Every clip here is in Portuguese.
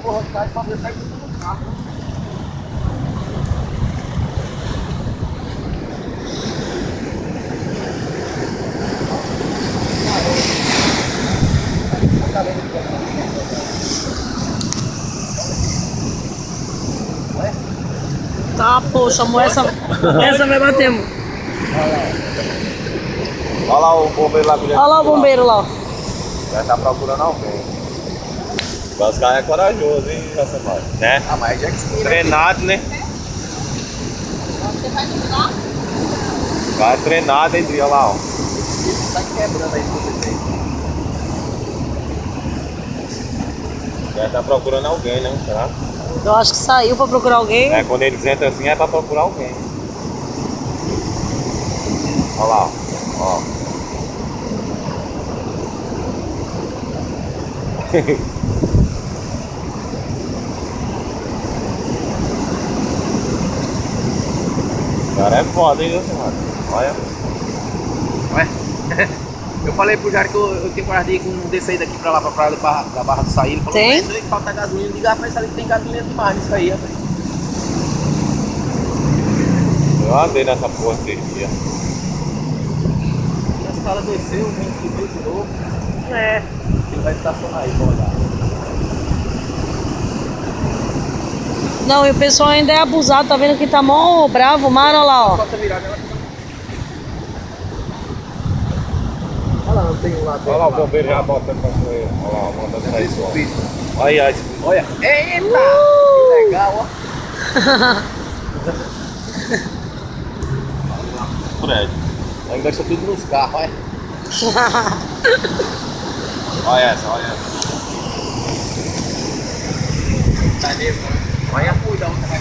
porra, cai pra ver, cai tudo no carro. Tá, poxa, amor, essa vai bater. Olha lá o bombeiro lá. Olha lá o bombeiro lá. Já tá procurando alguém. Os caras é corajoso, hein, Josemar? Né? Ah, mas é que Treinado, né? Você vai ajudar? O cara é treinado, hein, olha lá, ó. tá quebrando aí tudo isso aí. Já tá procurando alguém, né? Será? Eu acho que saiu pra procurar alguém. É, quando eles entram assim é pra procurar alguém. Olha lá, ó. O cara é foda, hein, Josemar? Olha. Ué? Eu falei pro Jair que eu tenho coragem de ir com um desse aí daqui pra lá, pra praia da Barra do Saí. Ele falou, Tem? mas que falta gasolina. Liga, rapaz, sabe que tem gasolina demais nisso aí, rapaz. Eu andei nessa porra esses dias. E as caras desceu, vem subir de novo. É. Ele vai estacionar aí pra olhar. Não, e o pessoal ainda é abusado, tá vendo que tá mó bravo, o mar, olha lá, ó. Bota virada, ela... Olha lá, não tem um lado. Olha lá o bombeiro já botando pra correr. Olha lá, mandando sair só. Olha aí, Olha. Eita! Que legal, ó. prédio. Aí deixa tudo nos carros, olha. Olha essa, olha essa. Tá mesmo, né? Olha a cuida onde vai.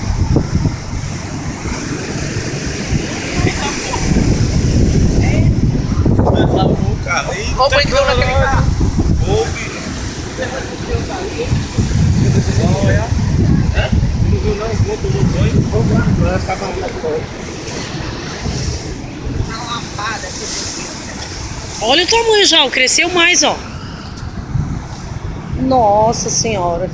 O carro aí. Olha o banho que deu naquele carro. Olha. Não viu não? Conto no banho. Nós acabamos lá fora. Olha o tamanho já, cresceu mais, ó. Nossa senhora.